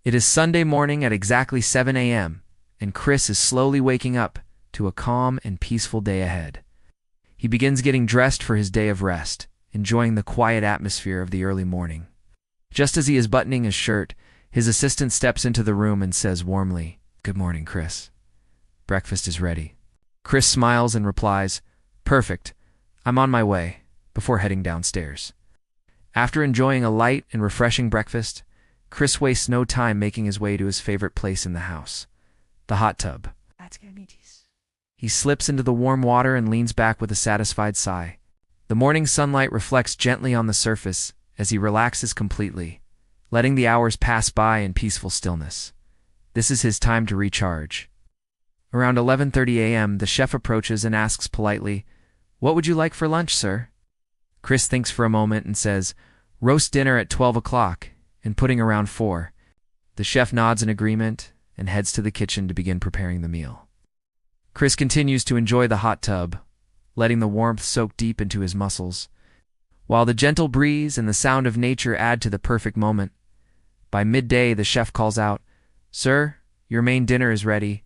It is Sunday morning at exactly 7 a.m., and Chris is slowly waking up to a calm and peaceful day ahead. He begins getting dressed for his day of rest, enjoying the quiet atmosphere of the early morning. Just as he is buttoning his shirt, his assistant steps into the room and says warmly, "Good morning, Chris. Breakfast is ready." Chris smiles and replies, "Perfect. I'm on my way," before heading downstairs. After enjoying a light and refreshing breakfast, Chris wastes no time making his way to his favorite place in the house, the hot tub. He slips into the warm water and leans back with a satisfied sigh. The morning sunlight reflects gently on the surface as he relaxes completely, letting the hours pass by in peaceful stillness. This is his time to recharge. Around 11:30 a.m., the chef approaches and asks politely, "What would you like for lunch, sir?" Chris thinks for a moment and says, "Roast dinner at 12 o'clock, and pudding around 4. The chef nods in agreement and heads to the kitchen to begin preparing the meal. Chris continues to enjoy the hot tub, letting the warmth soak deep into his muscles, while the gentle breeze and the sound of nature add to the perfect moment. By midday, the chef calls out, "Sir, your main dinner is ready."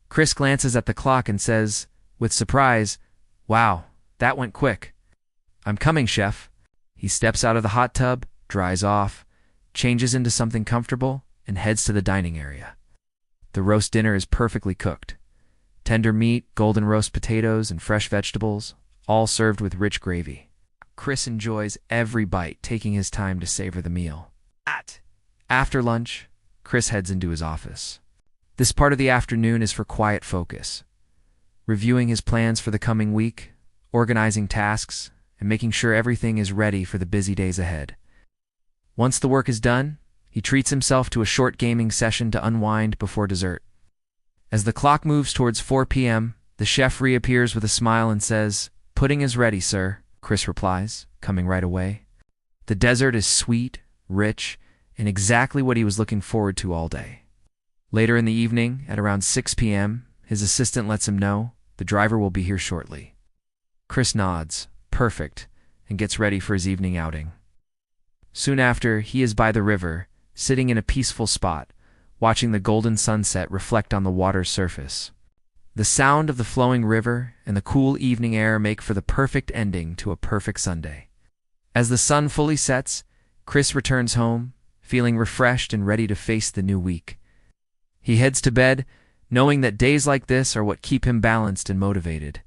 Chris glances at the clock and says, with surprise, "Wow, that went quick." "I'm coming, chef." He steps out of the hot tub, dries off, changes into something comfortable, and heads to the dining area. The roast dinner is perfectly cooked. Tender meat, golden roast potatoes, and fresh vegetables, all served with rich gravy. Chris enjoys every bite, taking his time to savor the meal. After lunch, Chris heads into his office. This part of the afternoon is for quiet focus, reviewing his plans for the coming week, organizing tasks, and making sure everything is ready for the busy days ahead. Once the work is done, he treats himself to a short gaming session to unwind before dessert. As the clock moves towards 4 p.m., the chef reappears with a smile and says, "Pudding is ready, sir," Chris replies, coming right away. The dessert is sweet, rich, and exactly what he was looking forward to all day. Later in the evening, at around 6 p.m., his assistant lets him know the driver will be here shortly. Chris nods, perfect, and gets ready for his evening outing. Soon after, he is by the river, sitting in a peaceful spot, watching the golden sunset reflect on the water's surface. The sound of the flowing river and the cool evening air make for the perfect ending to a perfect Sunday. As the sun fully sets, Chris returns home, feeling refreshed and ready to face the new week. He heads to bed, knowing that days like this are what keep him balanced and motivated.